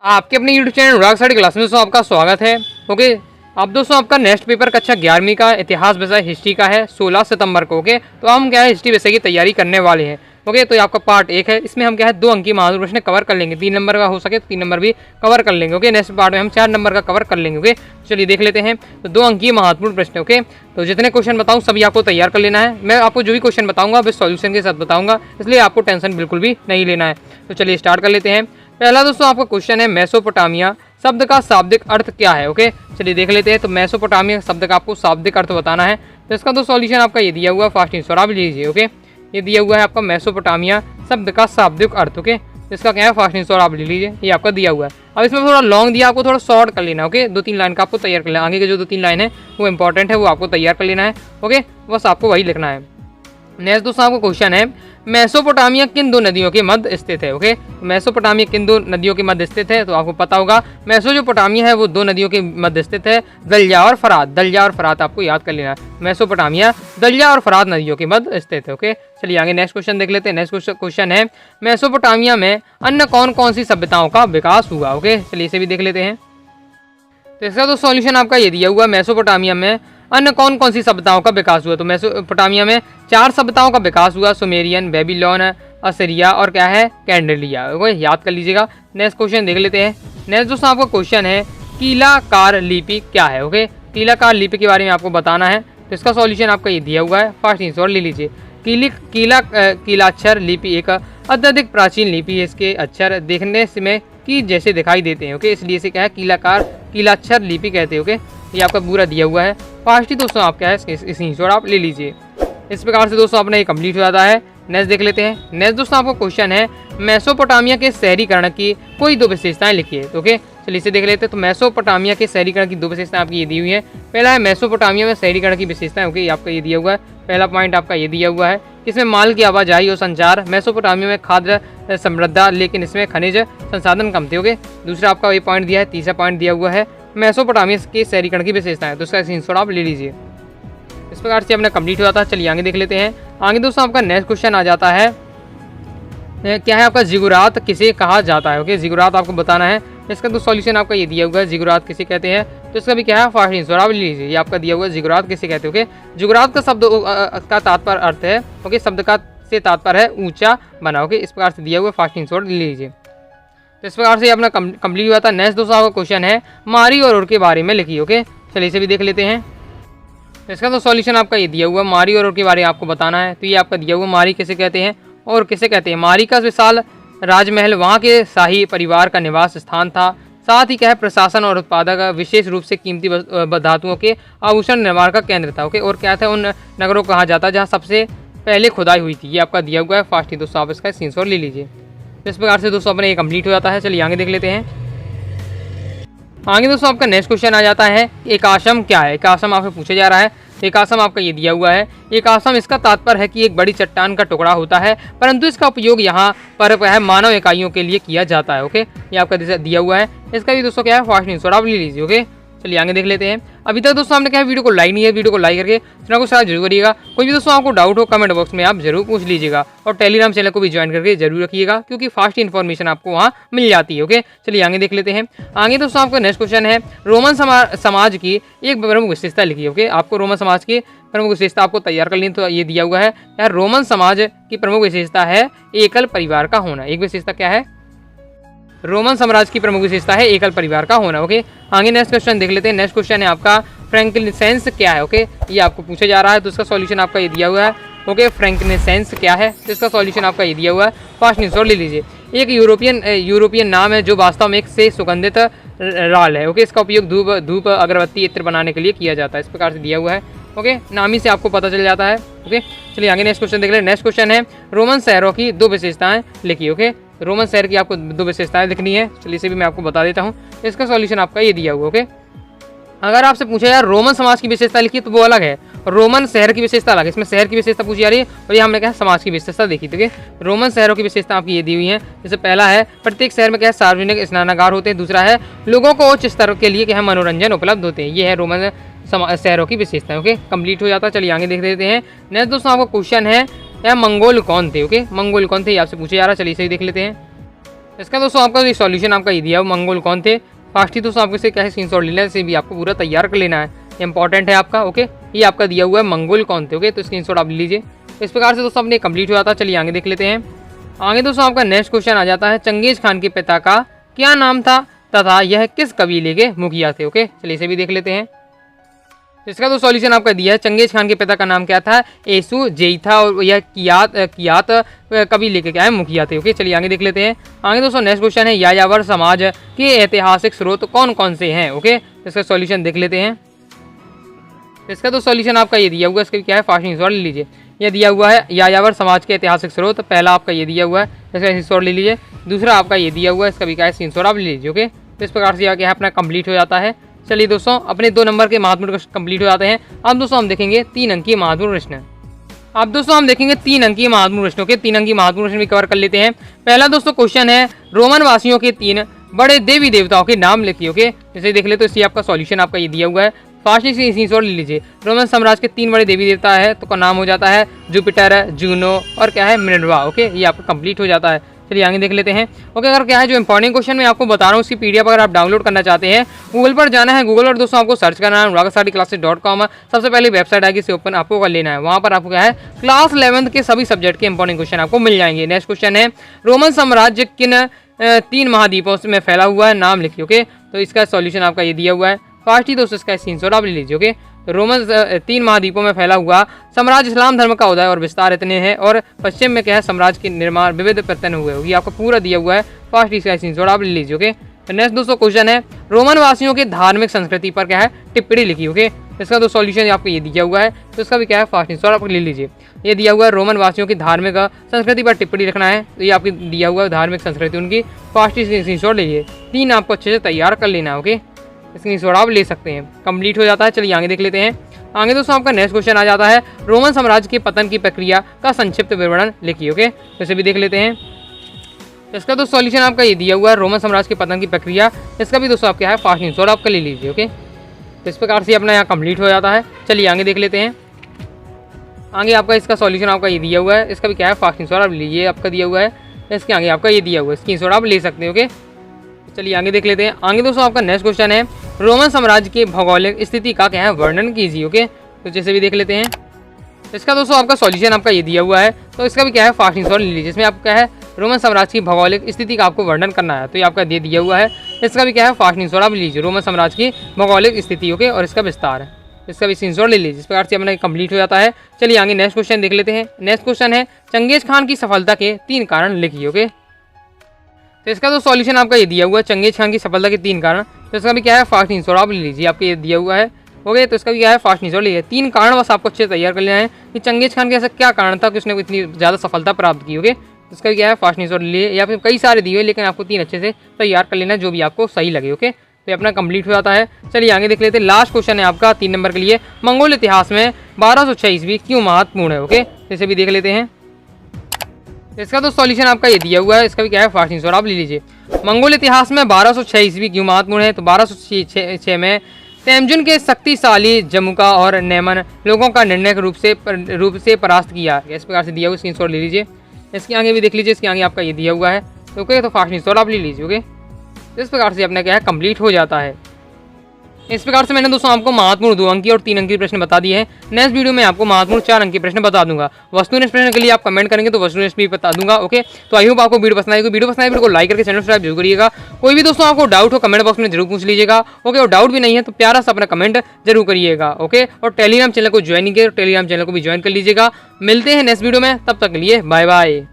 आपके अपने YouTube channel अनुराग study class में दोस्तों आपका स्वागत है। ओके, अब दोस्तों आपका नेक्स्ट पेपर कक्षा 11वीं का इतिहास विषय हिस्ट्री का है 16 सितंबर को। ओके, तो हम क्या है हिस्ट्री विषय की तैयारी करने वाले हैं। ओके, तो ये आपका पार्ट 1 है। इसमें हम क्या है 2 अंकीय महत्वपूर्ण प्रश्न कवर कर लेंगे, 3 नंबर का हो सके तो 3 नंबर भी कवर कर लेंगे। ओके, नेक्स्ट पार्ट में हम 4 नंबर का कवर कर लेंगे। ओके, चलिए देख लेते हैं। तो 2 अंकीय महत्वपूर्ण प्रश्न। ओके, तो जितने क्वेश्चन बताऊँ सभी आपको तैयार कर लेना है। मैं आपको जो भी क्वेश्चन बताऊँगा बस सॉल्यूशन के साथ बताऊँगा, इसलिए आपको टेंशन बिल्कुल भी नहीं लेना है। तो चलिए स्टार्ट कर लेते हैं। पहला दोस्तों आपका क्वेश्चन है मेसोपोटामिया शब्द का शाब्दिक अर्थ क्या है। ओके, चलिए देख लेते हैं। तो मेसोपोटामिया शब्द का आपको शाब्दिक अर्थ बताना है। तो इसका तो सॉल्यूशन आपका ये दिया हुआ है, फास्ट आंसर आप लीजिए। ओके, ये दिया हुआ है आपका मेसोपोटामिया शब्द का शाब्दिक अर्थ। ओके, इसका क्या है फास्ट आंसर आप ले लीजिए, ये आपका दिया हुआ है। अब इसमें थोड़ा लॉन्ग दिया, आपको थोड़ा शॉर्ट कर लेना है। ओके, 2-3 लाइन का आपको तैयार कर लेना, आगे के जो 2-3 लाइन है वो इंपॉर्टेंट है, वो आपको तैयार कर लेना है। ओके, बस आपको वही लिखना है। नेक्स्ट दोस्तों आपको क्वेश्चन है मेसोपोटामिया किन 2 नदियों के मध्य स्थित है। ओके, मेसोपोटामिया किन 2 नदियों के मध्य स्थित है, तो आपको पता होगा मेसोपोटामिया है वो 2 नदियों के मध्य स्थित है, दलिया और फरात। दलिया और फरात आपको याद कर लेना है। मेसोपोटामिया दलिया और फरात नदियों के मध्य स्थित है। ओके, चलिए आगे नेक्स्ट क्वेश्चन देख लेते हैं। नेक्स्ट क्वेश्चन है मेसोपोटामिया में अन्य कौन कौन सी सभ्यताओं का विकास हुआ। ओके, चलिए इसे भी देख लेते हैं। तो इसका तो सॉल्यूशन आपका ये दिया हुआ है, मेसोपोटामिया में अन्य कौन कौन सी सभ्यताओं का विकास हुआ। तो मेसोपोटामिया में 4 सभ्यताओं का विकास हुआ, सुमेरियन, बेबीलोन, असीरिया और क्या है कैंडेलिया। याद कर लीजिएगा। नेक्स्ट क्वेश्चन देख लेते हैं। नेक्स्ट दोस्तों आपका क्वेश्चन है कीलाकार लिपि क्या है। ओके, कीलाकार लिपि के बारे में आपको बताना है। तो इसका सॉल्यूशन आपका ये दिया हुआ है, फास्ट आंसर ले लीजिए। कीलाक्षर लिपि एक अत्यधिक प्राचीन लिपि है। इसके अक्षर देखने में की जैसे दिखाई देते हैं। ओके, इसलिए इसे क्या है कीलाक्षर लिपि कहते हैं। ओके, ये आपका पूरा दिया हुआ है। फास्ट ही दोस्तों आप क्या है इस आंसर आप ले लीजिए। इस प्रकार से दोस्तों अपना ये कंप्लीट हो जाता है। नेक्स्ट देख लेते हैं। नेक्स्ट दोस्तों आपको क्वेश्चन है मेसोपोटामिया के शहरीकरण की कोई 2 विशेषताएं लिखिए। तो ओके, चलिए इसे देख लेते हैं। तो मेसोपोटामिया के शहरीकरण की 2 विशेषताएं आपकी ये दी हुई है। पहला है मेसोपोटामिया में शहरीकरण की विशेषताएं। ओके, आपका ये दिया हुआ है। पहला पॉइंट आपका ये दिया हुआ है इसमें माल की आवाजाही और संचार। मेसोपोटामिया में खाद्य समृद्ध लेकिन इसमें खनिज संसाधन कम थे। ओके, दूसरा आपका ये पॉइंट दिया है। तीसरा पॉइंट दिया हुआ है मेसोपोटामिया के शहरीकरण की विशेषताएं। तो इसका आंसर आप ले लीजिए। इस प्रकार से अपना कंप्लीट हो जाता है। चलिए आगे देख लेते हैं। आगे दोस्तों आपका नेक्स्ट क्वेश्चन आ जाता है क्या है आपका जिगुरात किसे कहा जाता है। ओके, जिगुरात आपको बताना है। इसका तो सॉल्यूशन आपका ये दिया हुआ है, जिगुरात किसे कहते हैं। तो इसका भी क्या है फास्ट आंसर आप ले लीजिए। ये आपका दिया हुआ है जिगुरात किसे कहते हैं। ओके, जिगुरात का शब्द का तात्पर्य अर्थ है। ओके, शब्द का से तात्पर्य है ऊंचा बना। ओके, इस प्रकार से दिया हुआ है, फास्ट आंसर ले लीजिए। तो इस प्रकार से अपना कंप्लीट हुआ था। नेक्स्ट दोस्तों आपका क्वेश्चन है मारी और उर के बारे में लिखिए। ओके, चलिए इसे भी देख लेते हैं। इसका तो सॉल्यूशन आपका ये दिया हुआ है, मारी और उर के बारे में आपको बताना है। तो ये आपका दिया हुआ मारी किसे कहते हैं और किसे कहते हैं। मारी का विशाल राजमहल वहाँ के शाही परिवार का निवास स्थान था। साथ ही क्या है प्रशासन और उत्पादक विशेष रूप से कीमती धातुओं के आभूषण निर्माण का केंद्र था। ओके, और क्या था उन नगरों को कहा जाता है जहाँ सबसे पहले खुदाई हुई थी। ये आपका दिया हुआ है, फास्ट ही दोस्तों आप इसका आंसर ले लीजिए। इस प्रकार से दोस्तों अपने ये कंप्लीट हो जाता है। चलिए आगे देख लेते हैं। आगे दोस्तों आपका नेक्स्ट क्वेश्चन आ जाता है एक आश्रम क्या है। एक आश्रम आपसे पूछा जा रहा है। एक आश्रम आपका ये दिया हुआ है। एक आश्रम इसका तात्पर्य है कि एक बड़ी चट्टान का टुकड़ा होता है, परंतु इसका उपयोग यहाँ पर है मानव इकाइयों के लिए किया जाता है। ओके, ये आपका दिया हुआ है। इसका भी दोस्तों क्या है फास्ट आंसर आप ले लीजिए। ओके, चलिए आगे देख लेते हैं। अभी तक दोस्तों हमने क्या है वीडियो को लाइक नहीं है, वीडियो को लाइक करके चैनल को सब्सक्राइब जरूर करिएगा। कोई भी दोस्तों आपको डाउट हो कमेंट बॉक्स में आप जरूर पूछ लीजिएगा और टेलीग्राम चैनल को भी ज्वाइन करके जरूर रखिएगा, क्योंकि फास्ट इन्फॉर्मेशन आपको वहाँ मिल जाती है। ओके, चलिए आगे देख लेते हैं। आगे दोस्तों आपका नेक्स्ट क्वेश्चन है रोमन समाज की एक प्रमुख विशेषता लिखिए। ओके, आपको रोमन समाज की प्रमुख विशेषता आपको तैयार कर ली। तो ये दिया हुआ है यार रोमन समाज की प्रमुख विशेषता है एकल परिवार का होना। एक विशेषता क्या है रोमन साम्राज्य की प्रमुख विशेषता है एकल परिवार का होना। ओके, आगे नेक्स्ट क्वेश्चन देख लेते हैं। नेक्स्ट क्वेश्चन है आपका फ्रैंकिनसेंस क्या है। ओके, ये आपको पूछा जा रहा है। तो इसका सॉल्यूशन आपका ये दिया हुआ है। ओके, फ्रैंकिनसेंस क्या है, तो इसका सॉल्यूशन आपका ये दिया हुआ है, फास्ट आंसर ले लीजिए। एक यूरोपियन नाम है जो वास्तव में एक से सुगंधित राल है। ओके, इसका उपयोग धूप अगरबत्ती इत्र बनाने के लिए किया जाता है। इस प्रकार से दिया हुआ है। ओके, नाम ही से आपको पता चल जाता है। ओके, चलिए आगे नेक्स्ट क्वेश्चन देख लें। नेक्स्ट क्वेश्चन है रोमन शहरों की 2 विशेषताएं लिखिए। ओके, रोमन शहर की आपको 2 विशेषताएं लिखनी है। चलिए इसे भी मैं आपको बता देता हूँ। इसका सॉल्यूशन आपका ये दिया हुआ। ओके, अगर आपसे पूछा यार रोमन समाज की विशेषता लिखिए तो वो अलग है, रोमन शहर की विशेषता अलग है। इसमें शहर की विशेषता पूछी जा रही है और ये हमने क्या है समाज की विशेषता देखी। ठीक है, रोमन शहरों की विशेषता आपकी ये दी हुई है। जैसे पहला है प्रत्येक शहर में क्या है सार्वजनिक स्नानागार होते हैं। दूसरा है लोगों को उच्च स्तर के लिए क्या है मनोरंजन उपलब्ध होते हैं। ये है रोमन शहरों की विशेषता। ओके, कंप्लीट हो जाता है। चलिए आगे देख लेते हैं। नेक्स्ट दोस्तों आपका क्वेश्चन है मंगोल कौन थे। ओके, मंगोल कौन थे ये आपसे पूछा जा रहा है। चलिए इसे देख लेते हैं। इसका दोस्तों आपका जो सॉल्यूशन आपका ये दिया है मंगोल कौन थे। फास्ट ही दोस्तों आपको इसे क्या है स्क्रीनशॉट लेना है, इसे भी आपको पूरा तैयार कर लेना है, इंपॉर्टेंट है आपका। ओके, ये आपका दिया हुआ है मंगोल कौन थे। ओके, तो स्क्रीनशॉट आप ले लीजिए। इस प्रकार से दोस्तों अपने कंप्लीट हो जाता है। चलिए आगे देख लेते हैं। आगे दोस्तों आपका नेक्स्ट क्वेश्चन आ जाता है, चंगेज खान के पिता का क्या नाम था तथा यह किस कबीले के मुखिया थे। ओके, चलिए इसे भी देख लेते हैं। इसका तो सॉल्यूशन आपका दिया है, चंगेज खान के पिता का नाम क्या था, एसु जेईथा, और यह कियात कबीले के क्या है मुखिया थे। ओके, चलिए आगे देख लेते हैं। आगे दोस्तों नेक्स्ट क्वेश्चन है, यायावर समाज के ऐतिहासिक स्रोत कौन कौन से हैं। ओके, इसका सॉल्यूशन देख लेते हैं। इसका तो सॉल्यूशन आपका ये दिया हुआ है, इसका क्या है फास्ट स्क्रीनशॉट ले लीजिए। यह दिया हुआ है यायावर समाज के ऐतिहासिक स्रोत, पहला आपका ये दिया हुआ है, इसका स्क्रीनशॉट ले लीजिए। दूसरा आपका ये दिया हुआ है, इसका भी क्या है स्क्रीनशॉट आप ले लीजिए। ओके, तो इस प्रकार से क्या है अपना कंप्लीट हो जाता है। चलिए दोस्तों अपने 2 नंबर के महत्वपूर्ण प्रश्न कंप्लीट हो जाते हैं। अब दोस्तों हम देखेंगे 3 अंकीय महत्वपूर्ण प्रश्न। अब दोस्तों हम देखेंगे 3 अंकीय महत्वपूर्ण प्रश्नों के 3 अंकीय महत्वपूर्ण प्रश्न भी कवर कर लेते हैं। पहला दोस्तों क्वेश्चन है, रोमन वासियों के 3 बड़े देवी देवताओं के नाम लिखिए। ओके, जैसे देख ले तो इसी आपका सॉल्यूशन आपका ये दिया हुआ है, फास्ट स्क्रीनशॉट ले लीजिए। रोमन साम्राज्य के 3 बड़े देवी देवता है, तो का नाम हो जाता है जुपिटर, जूनो और क्या है मिनर्वा। ओके, ये आपका कंप्लीट हो जाता है। चलिए आगे देख लेते हैं। ओके, अगर क्या है जो इंपॉर्टेंट क्वेश्चन मैं आपको बता रहा हूँ उसकी पीडीएफ अगर आप डाउनलोड करना चाहते हैं, गूगल पर जाना है, गूगल पर दोस्तों आपको सर्च करना है ragasariclasses.com, सबसे पहले वेबसाइट आएगी, इसे ओपन आपको कर लेना है। वहाँ पर आपको क्या है क्लास 11 के सभी सब्जेक्ट के इंपॉर्टेंट क्वेश्चन आपको मिल जाएंगे। नेक्स्ट क्वेश्चन है, रोमन साम्राज्य किन 3 महाद्वीपों में फैला हुआ है, नाम लिखिए। ओके, तो इसका सॉल्यूशन आपका ये दिया हुआ है, फास्ट ही दोस्तों इसका स्क्रीनशॉट आप ले लीजिए। ओके, तो रोमन 3 महाद्वीपों में फैला हुआ साम्राज्य इस्लाम धर्म का उदय और विस्तार इतने हैं, और पश्चिम में क्या है साम्राज्य के निर्माण विविध पतन हुए। ये आपको पूरा दिया हुआ है, फास्ट इसका स्क्रीनशॉट आप ले लीजिए। ओके, तो नेक्स्ट दोस्तों क्वेश्चन है, रोमन वासियों की धार्मिक संस्कृति पर क्या है टिप्पणी लिखी। ओके, इसका तो सॉल्यूशन आपको ये दिया हुआ है, तो इसका भी क्या है फास्ट स्क्रीनशॉट आप ले लीजिए। ये दिया हुआ है रोमन वासियों की धार्मिक संस्कृति पर टिप्पणी लिखना है, तो ये आपकी दिया हुआ है धार्मिक संस्कृति उनकी, फास्ट स्क्रीनशॉट लीजिए। 3 आपको अच्छे से तैयार कर लेना है। ओके, स्क्रीनशॉट आप ले सकते हैं, कंप्लीट हो जाता है। चलिए आगे देख लेते हैं। आगे दोस्तों आपका नेक्स्ट क्वेश्चन आ जाता है, रोमन साम्राज्य के पतन की प्रक्रिया का संक्षिप्त विवरण लिखिए। ओके, तो इसे भी देख लेते हैं। इसका तो सॉल्यूशन आपका ये दिया हुआ है, रोमन साम्राज्य के पतन की प्रक्रिया, इसका भी दोस्तों आपका है फास्ट स्क्रीनशॉट आपका ले लीजिए। ओके, तो इस प्रकार से अपना यहाँ कंप्लीट हो जाता है। चलिए आगे देख लेते हैं। आगे आपका इसका सॉल्यूशन आपका ये दिया हुआ है, इसका भी क्या है फास्ट स्क्रीनशॉट आप लीजिए, आपका दिया हुआ है, इसके आगे आपका ये दिया हुआ है, स्क्रीनशॉट आप ले सकते हैं। ओके, चलिए आगे देख लेते हैं। आगे दोस्तों आपका नेक्स्ट क्वेश्चन है, रोमन साम्राज्य की भौगोलिक स्थिति का क्या है वर्णन कीजिए। ओके, तो जैसे भी देख लेते हैं। इसका दोस्तों आपका सॉल्यूशन आपका ये दिया हुआ है, तो इसका भी क्या है फास्ट स्क्रीनशॉट ले लीजिए। इसमें आपको क्या है रोमन साम्राज्य की भौगोलिक स्थिति का आपको वर्णन करना है, तो ये आपका दे दिया हुआ है, इसका भी क्या है फास्ट स्क्रीनशॉट आप लीजिए, रोमन साम्राज्य की भौगोलिक स्थिति। ओके, और इसका विस्तार है, इसका भी स्क्रीनशॉट ले लीजिए। इस प्रकार से अपना कंप्लीट हो जाता है। चलिए आगे नेक्स्ट क्वेश्चन देख लेते हैं। नेक्स्ट क्वेश्चन है, चंगेज खान की सफलता के 3 कारण लिखिए। ओके, तो इसका तो सॉल्यूशन आपका ये दिया हुआ है, चंगेज खान की सफलता के 3 कारण, तो इसका भी क्या है फास्ट स्क्रीनशॉट आप ले लीजिए, आपको ये दिया हुआ है। ओके, तो इसका भी क्या है फास्ट स्क्रीनशॉट लीजिए। 3 कारण बस आपको अच्छे से तैयार कर लेना है कि चंगेज खान के ऐसा क्या कारण था कि उसने इतनी ज़्यादा सफलता प्राप्त की। ओके, इसका भी क्या है फास्ट स्क्रीनशॉट लिए, या फिर कई सारे दिए हुए, लेकिन आपको 3 अच्छे से तैयार कर लेना है, जो भी आपको सही लगे। ओके, तो ये अपना कंप्लीट हो जाता है। चलिए आगे देख लेते हैं। लास्ट क्वेश्चन है आपका 3 नंबर के लिए, मंगोल इतिहास में 1206 ईस्वी क्यों महत्वपूर्ण है। ओके, इसे भी देख लेते हैं। इसका तो सॉल्यूशन आपका ये दिया हुआ है, इसका भी क्या है फास्ट स्क्रीनशॉट आप ले लीजिए। मंगोल इतिहास में 1206 ईस्वी क्यों महत्वपूर्ण है, तो 1206 में तेमजुन के शक्तिशाली जमुका और नैमन लोगों का निर्णायक रूप से परास्त किया। इस प्रकार से दिया हुआ स्क्रीनशॉट ले लीजिए। इसके आगे भी देख लीजिए, इसके आगे आपका ये दिया हुआ है, ओके, तो फास्ट स्क्रीनशॉट आप ले लीजिए। ओके, इस प्रकार से अपना क्या है कंप्लीट हो जाता है। इस प्रकार से मैंने दोस्तों आपको महत्वपूर्ण 2 अंकीय और 3 अंकीय प्रश्न बता दिए हैं। नेक्स्ट वीडियो में आपको महत्वपूर्ण 4 अंकीय प्रश्न बता दूंगा। वस्तुनिष्ठ प्रश्न के लिए आप कमेंट करेंगे तो वस्तुनिष्ठ भी बता दूंगा। ओके, तो आई होप आपको वीडियो पसंद आएगी। वीडियो पसंद आए वीडियो को लाइक करके चैनल सब्सक्राइब जरूर करिएगा। कोई भी दोस्तों आपको डाउट हो कमेंट बॉक्स में जरूर पूछ लीजिएगा। ओके, और डाउट भी नहीं है तो प्यारा सा अपना कमेंट जरूर करिएगा। ओके, और टेलीग्राम चैनल को ज्वाइन कीजिए, टेलीग्राम चैनल को भी ज्वाइन कर लीजिएगा। मिलते हैं नेक्स्ट वीडियो में, तब तक के लिए बाय बाय।